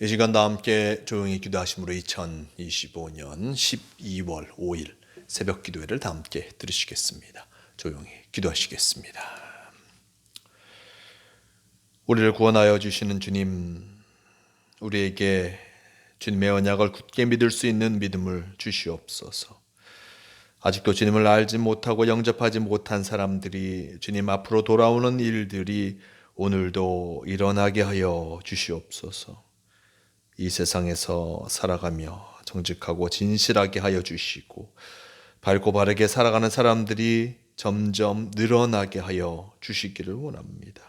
이 시간 다 함께 조용히 기도하심으로 2025년 12월 5일 새벽 기도회를 다 함께 들으시겠습니다. 조용히 기도하시겠습니다. 우리를 구원하여 주시는 주님, 우리에게 주님의 언약을 굳게 믿을 수 있는 믿음을 주시옵소서. 아직도 주님을 알지 못하고 영접하지 못한 사람들이 주님 앞으로 돌아오는 일들이 오늘도 일어나게 하여 주시옵소서. 이 세상에서 살아가며 정직하고 진실하게 하여 주시고 밝고 바르게 살아가는 사람들이 점점 늘어나게 하여 주시기를 원합니다.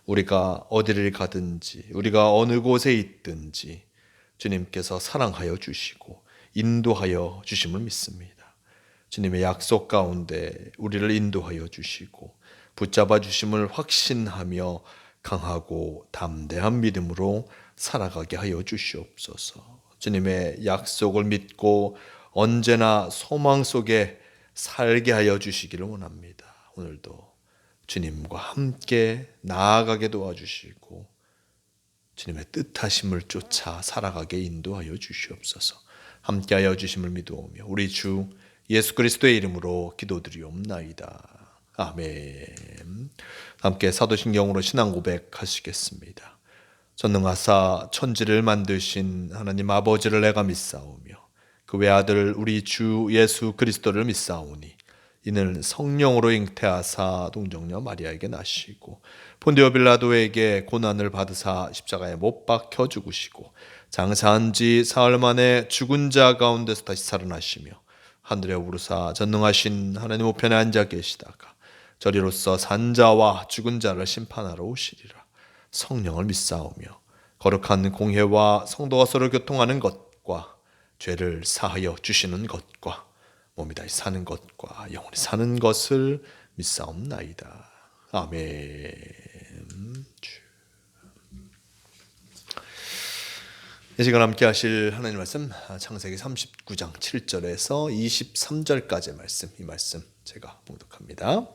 우리가 어디를 가든지 우리가 어느 곳에 있든지 주님께서 사랑하여 주시고 인도하여 주심을 믿습니다. 주님의 약속 가운데 우리를 인도하여 주시고 붙잡아 주심을 확신하며 강하고 담대한 믿음으로 살아가게 하여 주시옵소서. 주님의 약속을 믿고 언제나 소망 속에 살게 하여 주시기를 원합니다. 오늘도 주님과 함께 나아가게 도와주시고 주님의 뜻하심을 쫓아 살아가게 인도하여 주시옵소서. 함께하여 주심을 믿어오며 우리 주 예수 그리스도의 이름으로 기도드리옵나이다. 아멘. 함께 사도신경으로 신앙 고백하시겠습니다. 전능하사 천지를 만드신 하나님 아버지를 내가 믿사오며 그 외아들 우리 주 예수 그리스도를 믿사오니 이는 성령으로 잉태하사 동정녀 마리아에게 나시고 본디오 빌라도에게 고난을 받으사 십자가에 못 박혀 죽으시고 장사한 지 사흘 만에 죽은 자 가운데서 다시 살아나시며 하늘에 오르사 전능하신 하나님 우편에 앉아 계시다가 저리로서 산자와 죽은 자를 심판하러 오시리라. 성령을 믿사오며 거룩한 공회와 성도가 서로 교통하는 것과 죄를 사하여 주시는 것과 몸이 다시 사는 것과 영원히 사는 것을 믿사옵나이다. 아멘. 이 시간 함께 하실 하나님 말씀 창세기 39장 7절에서 23절까지의 말씀, 이 말씀 제가 봉독합니다.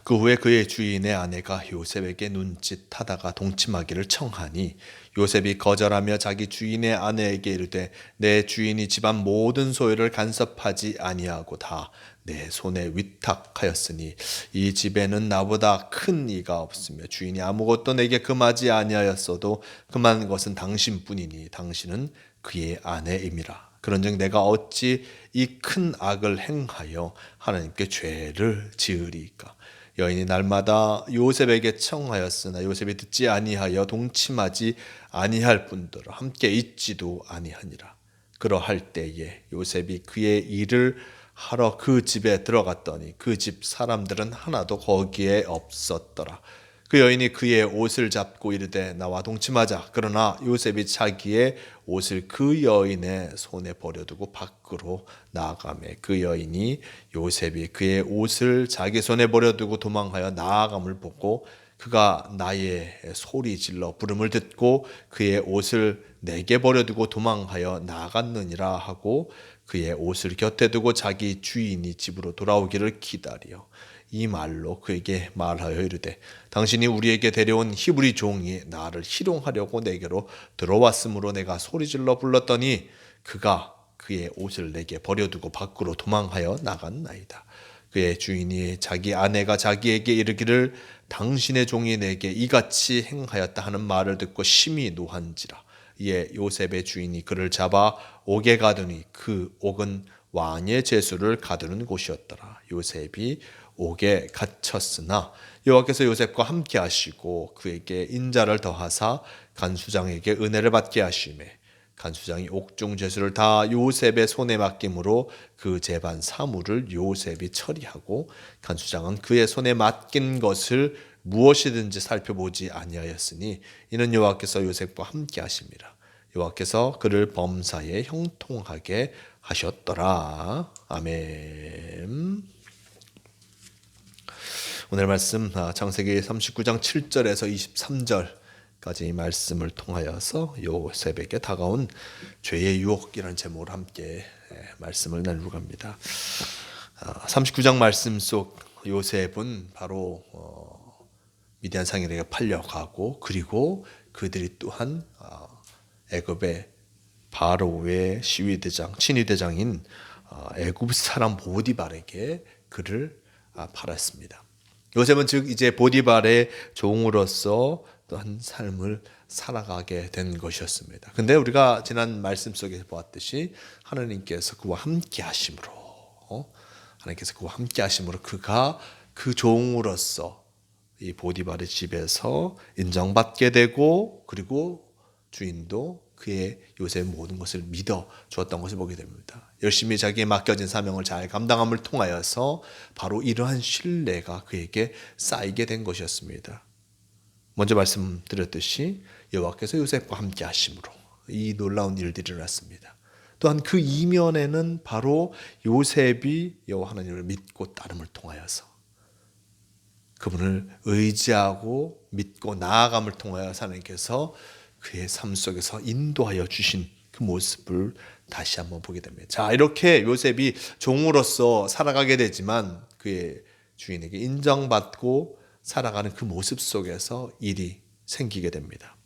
그 후에 그의 주인의 아내가 요셉에게 눈짓하다가 동침하기를 청하니 요셉이 거절하며 자기 주인의 아내에게 이르되 내 주인이 집안 모든 소유를 간섭하지 아니하고 다 내 손에 위탁하였으니 이 집에는 나보다 큰 이가 없으며 주인이 아무것도 내게 금하지 아니하였어도 금한 것은 당신뿐이니 당신은 그의 아내임이라. 그런즉 내가 어찌 이 큰 악을 행하여 하나님께 죄를 지으리까. 여인이 날마다 요셉에게 청하였으나 요셉이 듣지 아니하여 동침하지 아니할 뿐더러 함께 있지도 아니하니라. 그러할 때에 요셉이 그의 일을 하러 그 집에 들어갔더니 그 집 사람들은 하나도 거기에 없었더라. 그 여인이 그의 옷을 잡고 이르되 나와 동침하자. 그러나 요셉이 자기의 옷을 그 여인의 손에 버려두고 밖으로 나아가매 그 여인이 요셉이 그의 옷을 자기 손에 버려두고 도망하여 나아감을 보고 그가 나의 소리 질러 부름을 듣고 그의 옷을 내게 버려두고 도망하여 나갔느니라 하고 그의 옷을 곁에 두고 자기 주인이 집으로 돌아오기를 기다려 이 말로 그에게 말하여 이르되 당신이 우리에게 데려온 히브리 종이 나를 희롱하려고 내게로 들어왔으므로 내가 소리질러 불렀더니 그가 그의 옷을 내게 버려두고 밖으로 도망하여 나갔나이다. 그의 주인이 자기 아내가 자기에게 이르기를 당신의 종이 내게 이같이 행하였다 하는 말을 듣고 심히 노한지라. 이에 요셉의 주인이 그를 잡아 옥에 가두니 그 옥은 왕의 제수를 가두는 곳이었더라. 요셉이 옥에 갇혔으나 여호와께서 요셉과 함께 하시고 그에게 인자를 더하사 간수장에게 은혜를 받게 하시매 간수장이 옥중 죄수를 다 요셉의 손에 맡김으로 그 재반 사물을 요셉이 처리하고 간수장은 그의 손에 맡긴 것을 무엇이든지 살펴보지 아니하였으니 이는 여호와께서 요셉과 함께 하심이라. 여호와께서 그를 범사에 형통하게 하셨더라. 아멘. 오늘 말씀 창세기 39장 7절에서 23절까지 이 말씀을 통하여서 요셉에게 다가온 죄의 유혹이라는 제목으로 함께 말씀을 나누려고 합니다. 39장 말씀 속 요셉은 바로 미디안 상인에게 팔려가고 그리고 그들이 또한 애굽의 바로의 시위대장, 친위대장인 애굽 사람 보디발에게 그를 팔았습니다. 요셉은 즉 이제 보디발의 종으로서 또한 삶을 살아가게 된 것이었습니다. 근데 우리가 지난 말씀 속에서 보았듯이 하나님께서 그와 함께 하심으로 그가 그 종으로서 이 보디발의 집에서 인정받게 되고 그리고 주인도 그의 요셉의 모든 것을 믿어 주었던 것을 보게 됩니다. 열심히 자기에 맡겨진 사명을 잘 감당함을 통하여서 바로 이러한 신뢰가 그에게 쌓이게 된 것이었습니다. 먼저 말씀드렸듯이 여호와께서 요셉과 함께 하심으로 이 놀라운 일들이 일어났습니다. 또한 그 이면에는 바로 요셉이 여호와 하나님을 믿고 따름을 통하여서 그분을 의지하고 믿고 나아감을 통하여 하나님께서 그의 삶 속에서 인도하여 주신 그 모습을 다시 한번 보게 됩니다. 자, 이렇게 요셉이 종으로서 살아가게 되지만 그의 주인에게 인정받고 살아가는 그 모습 속에서 일이 생기게 됩니다.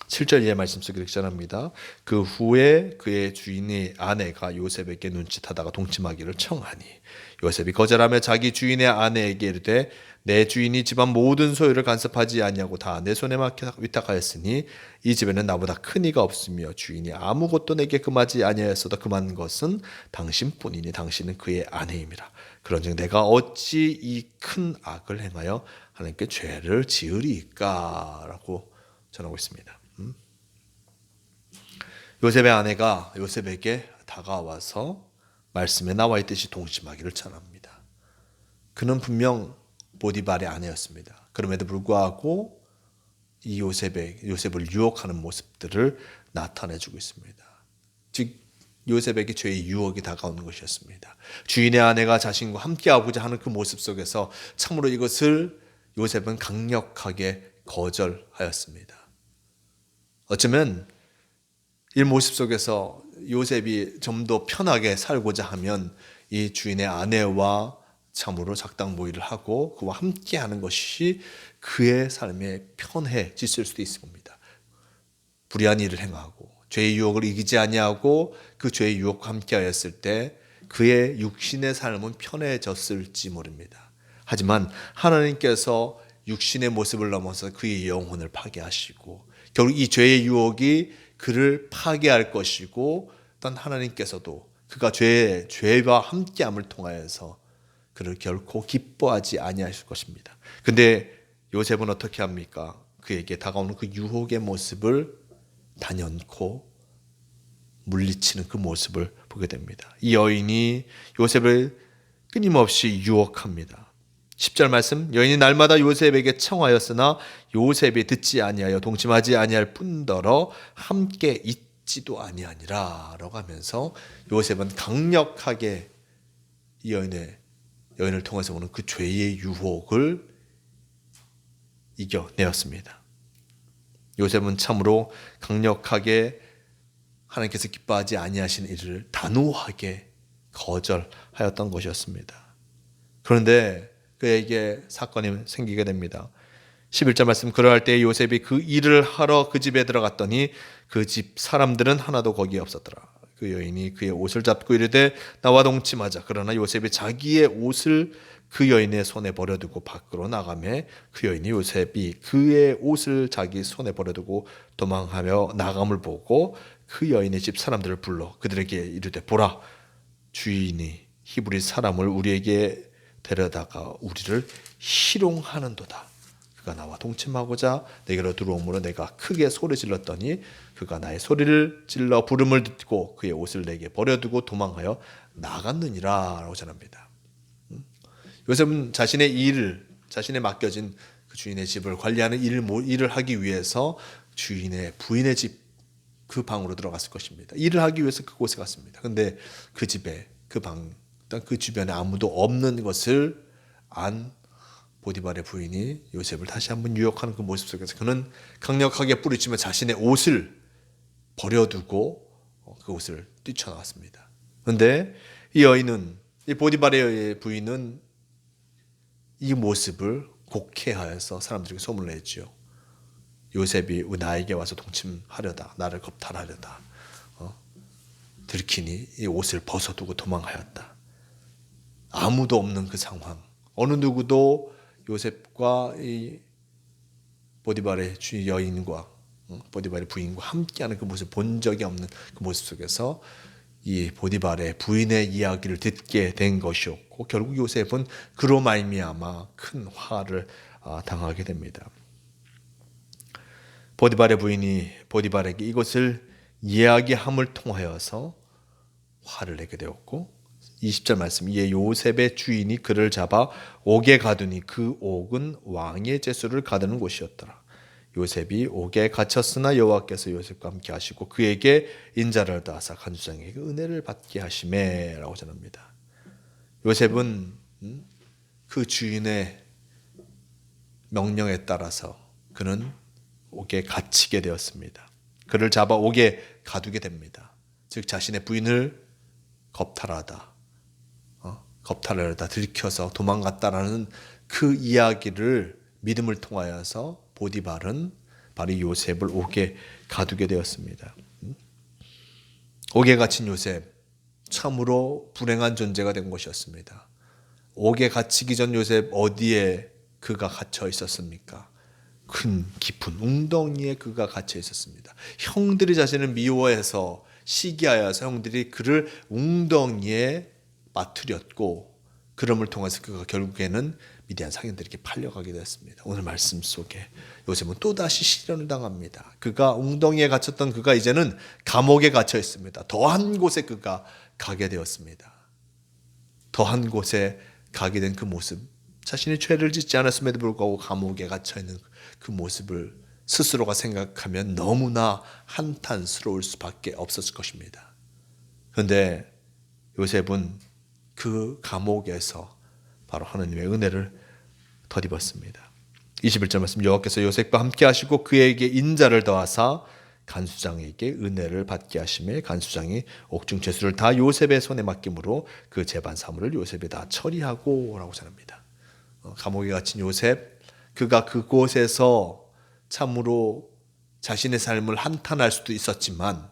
7절 이하의 말씀 속에 이렇게 전합니다. 그 후에 그의 주인의 아내가 요셉에게 눈짓하다가 동침하기를 청하니 요셉이 거절하며 자기 주인의 아내에게 이르되 내 주인이 집안 모든 소유를 간섭하지 아니하고 다 내 손에 맡겨 위탁하였으니 이 집에는 나보다 큰 이가 없으며 주인이 아무것도 내게 금하지 아니하였어도 금한 것은 당신뿐이니 당신은 그의 아내임이라. 그런즉 내가 어찌 이 큰 악을 행하여 하나님께 죄를 지으리까? 라고 전하고 있습니다. 요셉의 아내가 요셉에게 다가와서 말씀에 나와 있듯이 동침하기를 전합니다. 그는 분명 보디발의 아내였습니다. 그럼에도 불구하고 이 요셉을 유혹하는 모습들을 나타내주고 있습니다. 즉 요셉에게 죄의 유혹이 다가오는 것이었습니다. 주인의 아내가 자신과 함께하고자 하는 그 모습 속에서 참으로 이것을 요셉은 강력하게 거절하였습니다. 어쩌면 이 모습 속에서 요셉이 좀 더 편하게 살고자 하면 이 주인의 아내와 참으로 작당모의를 하고 그와 함께하는 것이 그의 삶에 편해졌을 수도 있습니다. 불의한 일을 행하고 죄의 유혹을 이기지 아니하고 그 죄의 유혹과 함께하였을 때 그의 육신의 삶은 편해졌을지 모릅니다. 하지만 하나님께서 육신의 모습을 넘어서 그의 영혼을 파괴하시고 결국 이 죄의 유혹이 그를 파괴할 것이고 또한 하나님께서도 그가 죄와 함께함을 통하여서 그를 결코 기뻐하지 아니하실 것입니다. 근데 요셉은 어떻게 합니까? 그에게 다가오는 그 유혹의 모습을 단연코 물리치는 그 모습을 보게 됩니다. 이 여인이 요셉을 끊임없이 유혹합니다. 10절 말씀, 여인이 날마다 요셉에게 청하였으나 요셉이 듣지 아니하여 동침하지 아니할 뿐더러 함께 있지도 아니하니라 라고 하면서 요셉은 강력하게 이 여인을 통해서 오는 그 죄의 유혹을 이겨내었습니다. 요셉은 참으로 강력하게 하나님께서 기뻐하지 아니하신 일을 단호하게 거절하였던 것이었습니다. 그런데 그에게 사건이 생기게 됩니다. 11절 말씀, 그러할 때 요셉이 그 일을 하러 그 집에 들어갔더니 그 집 사람들은 하나도 거기에 없었더라. 그 여인이 그의 옷을 잡고 이르되 나와 동침하자. 그러나 요셉이 자기의 옷을 그 여인의 손에 버려두고 밖으로 나가매 그 여인이 요셉이 그의 옷을 자기 손에 버려두고 도망하며 나감을 보고 그 여인의 집 사람들을 불러 그들에게 이르되 보라, 주인이 히브리 사람을 우리에게 데려다가 우리를 희롱하는도다. 그가 나와 동침하고자 내게로 들어오므로 내가 크게 소리 질렀더니 그가 나의 소리를 질러 부름을 듣고 그의 옷을 내게 버려두고 도망하여 나갔느니라 라고 전합니다. 요셉은 자신의 맡겨진 그 주인의 집을 관리하는 일을 하기 위해서 주인의 부인의 집 그 방으로 들어갔을 것입니다. 일을 하기 위해서 그곳에 갔습니다. 근데 그 집에 그 주변에 아무도 없는 것을 안 보디발의 부인이 요셉을 다시 한번 유혹하는 그 모습 속에서 그는 강력하게 뿌리치며 자신의 옷을 버려두고 그 옷을 뛰쳐나왔습니다. 그런데 이 보디발의 부인은 이 모습을 곡해하여서 사람들에게 소문을 냈죠. 요셉이 나에게 와서 동침하려다, 나를 겁탈하려다 들키니 이 옷을 벗어두고 도망하였다. 아무도 없는 그 상황, 어느 누구도 요셉과 이 보디발의 여인과 보디발의 부인과 함께하는 그 모습을 본 적이 없는 그 모습 속에서 이 보디발의 부인의 이야기를 듣게 된 것이었고, 결국 요셉은 그로 말미암아 큰 화를 당하게 됩니다. 보디발의 부인이 보디발에게 이것을 이야기함을 통하여서 화를 내게 되었고, 20절 말씀, 이에 요셉의 주인이 그를 잡아 옥에 가두니 그 옥은 왕의 제수를 가두는 곳이었더라. 요셉이 옥에 갇혔으나 여호와께서 요셉과 함께 하시고 그에게 인자를 더하사 간수장에게 은혜를 받게 하시매 라고 전합니다. 요셉은 그 주인의 명령에 따라서 그는 옥에 갇히게 되었습니다. 그를 잡아 옥에 가두게 됩니다. 즉 자신의 부인을 겁탈하다 들켜서 도망갔다라는 그 이야기를 믿음을 통하여서 보디발은 바로 요셉을 옥에 가두게 되었습니다. 옥에 갇힌 요셉, 참으로 불행한 존재가 된 것이었습니다. 옥에 갇히기 전 요셉 어디에 그가 갇혀 있었습니까? 큰 깊은 웅덩이에 그가 갇혀 있었습니다. 형들이 자신을 미워해서 시기하여서 형들이 그를 웅덩이에 빠뜨렸고, 그럼을 통해서 그가 결국에는 미디안 상인들에게 팔려가게 되었습니다. 오늘 말씀 속에 요셉은 또다시 시련을 당합니다. 그가 웅덩이에 갇혔던 그가 이제는 감옥에 갇혀 있습니다. 더한 곳에 그가 가게 되었습니다. 더한 곳에 가게 된 그 모습, 자신이 죄를 짓지 않았음에도 불구하고 감옥에 갇혀 있는 그 모습을 스스로가 생각하면 너무나 한탄스러울 수밖에 없었을 것입니다. 그런데 요셉은 그 감옥에서 바로 하나님의 은혜를 덧입었습니다. 21절 말씀, 여호와께서 요셉과 함께 하시고 그에게 인자를 더하사 간수장에게 은혜를 받게 하시매 간수장이 옥중 죄수를 다 요셉의 손에 맡김으로 그 재반 사물을 요셉이 다 처리하고 라고 전합니다. 감옥에 갇힌 요셉, 그가 그곳에서 참으로 자신의 삶을 한탄할 수도 있었지만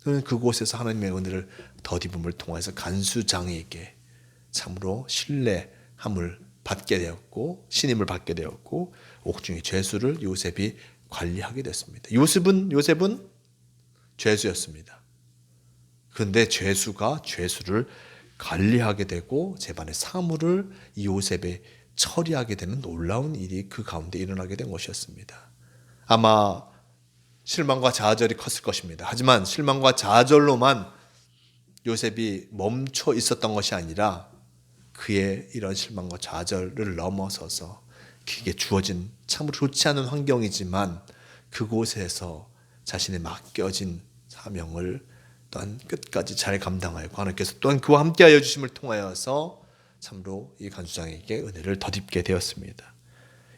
그는 그곳에서 하나님의 은혜를 덧입음을 통해서 간수장에게 참으로 신뢰함을 받게 되었고 신임을 받게 되었고 옥중의 죄수를 요셉이 관리하게 됐습니다. 요셉은 죄수였습니다. 그런데 죄수가 죄수를 관리하게 되고 재반의 사물을 이 요셉에 처리하게 되는 놀라운 일이 그 가운데 일어나게 된 것이었습니다. 아마 실망과 좌절이 컸을 것입니다. 하지만 실망과 좌절로만 요셉이 멈춰 있었던 것이 아니라 그의 이런 실망과 좌절을 넘어서서 그에게 주어진 참으로 좋지 않은 환경이지만 그곳에서 자신의 맡겨진 사명을 또한 끝까지 잘 감당하였고 하나님께서 또한 그와 함께하여 주심을 통하여서 참으로 이 간수장에게 은혜를 덧입게 되었습니다.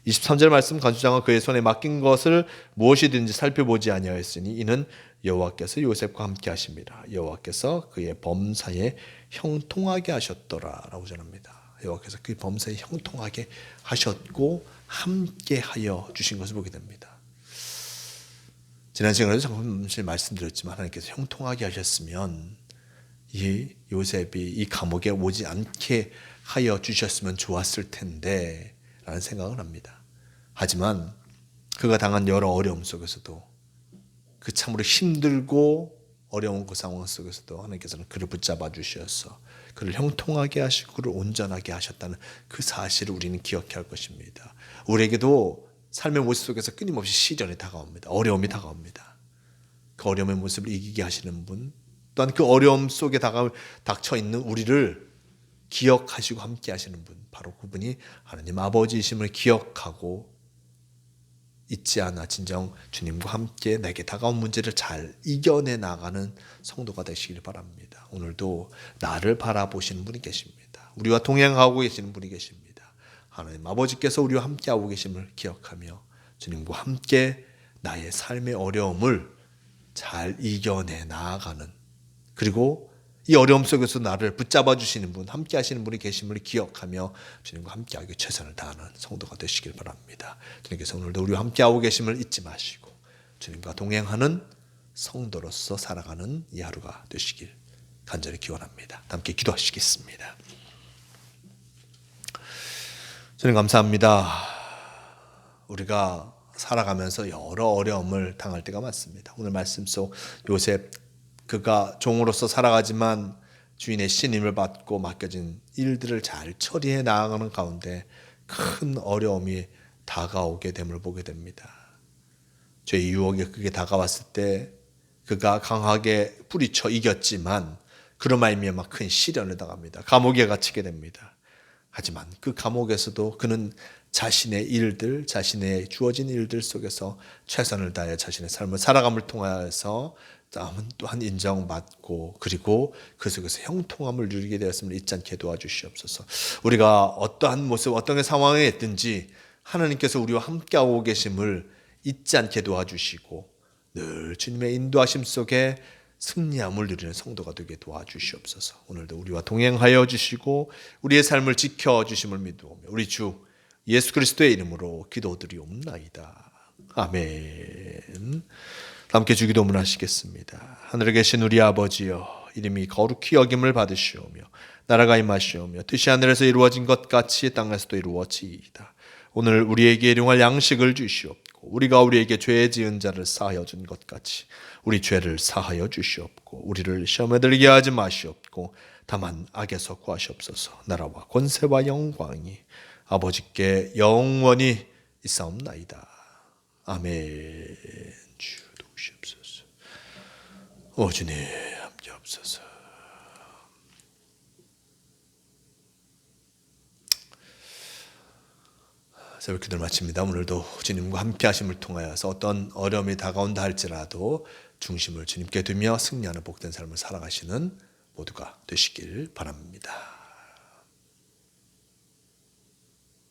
23절 말씀, 간수장은 그의 손에 맡긴 것을 무엇이든지 살펴보지 아니하였으니 이는 여호와께서 요셉과 함께 하십니다. 여호와께서 그의 범사에 형통하게 하셨더라 라고 전합니다. 여호와께서 그 범사에 형통하게 하셨고 함께하여 주신 것을 보게 됩니다. 지난 시간에도 잠시 말씀드렸지만 하나님께서 형통하게 하셨으면 이 요셉이 이 감옥에 오지 않게 하여 주셨으면 좋았을 텐데 라는 생각을 합니다. 하지만 그가 당한 여러 어려움 속에서도 그 참으로 힘들고 어려운 그 상황 속에서도 하나님께서는 그를 붙잡아 주셔서 그를 형통하게 하시고 그를 온전하게 하셨다는 그 사실을 우리는 기억해야 할 것입니다. 우리에게도 삶의 모습 속에서 끊임없이 시련이 다가옵니다. 어려움이 다가옵니다. 그 어려움의 모습을 이기게 하시는 분, 또한 그 어려움 속에 닥쳐 있는 우리를 기억하시고 함께 하시는 분, 바로 그분이 하나님 아버지이심을 기억하고 잊지 않아 진정 주님과 함께 내게 다가온 문제를 잘 이겨내 나가는 성도가 되시길 바랍니다. 오늘도 나를 바라보시는 분이 계십니다. 우리와 동행하고 계시는 분이 계십니다. 하나님 아버지께서 우리와 함께하고 계심을 기억하며 주님과 함께 나의 삶의 어려움을 잘 이겨내 나아가는, 그리고 이 어려움 속에서 나를 붙잡아 주시는 분, 함께 하시는 분이 계심을 기억하며 주님과 함께하기 최선을 다하는 성도가 되시길 바랍니다. 주님께서 오늘도 우리와 함께하고 계심을 잊지 마시고 주님과 동행하는 성도로서 살아가는 이 하루가 되시길 간절히 기원합니다. 함께 기도하시겠습니다. 주님 감사합니다. 우리가 살아가면서 여러 어려움을 당할 때가 많습니다. 오늘 말씀 속 요셉, 그가 종으로서 살아가지만 주인의 신임을 받고 맡겨진 일들을 잘 처리해 나아가는 가운데 큰 어려움이 다가오게 됨을 보게 됩니다. 죄의 유혹이 그게 다가왔을 때 그가 강하게 뿌리쳐 이겼지만 그로 말미암아 큰 시련을 당합니다. 감옥에 갇히게 됩니다. 하지만 그 감옥에서도 그는 자신의 일들, 자신의 주어진 일들 속에서 최선을 다해 자신의 삶을 살아감을 통하여서 또한 인정받고 그리고 그 속에서 형통함을 누리게 되었음을 잊지 않게 도와주시옵소서. 우리가 어떠한 모습, 어떤 상황에 있든지 하나님께서 우리와 함께하고 계심을 잊지 않게 도와주시고 늘 주님의 인도하심 속에 승리함을 누리는 성도가 되게 도와주시옵소서. 오늘도 우리와 동행하여 주시고 우리의 삶을 지켜주심을 믿으며 우리 주 예수 그리스도의 이름으로 기도드리옵나이다. 아멘. 함께 주기도문 하시겠습니다. 하늘에 계신 우리 아버지여, 이름이 거룩히 여김을 받으시오며 나라가 임하시오며 뜻이 하늘에서 이루어진 것 같이 땅에서도 이루어지이다. 오늘 우리에게 일용할 양식을 주시옵고 우리가 우리에게 죄 지은 자를 사하여 준 것 같이 우리 죄를 사하여 주시옵고 우리를 시험에 들게 하지 마시옵고 다만 악에서 구하시옵소서. 나라와 권세와 영광이 아버지께 영원히 있사옵나이다. 아멘. 주 도우시옵소서. 오 주님 함께 없소서. 새벽 기도를 마칩니다. 오늘도 주님과 함께 하심을 통하여서 어떤 어려움이 다가온다 할지라도 중심을 주님께 두며 승리하는 복된 삶을 살아가시는 모두가 되시길 바랍니다.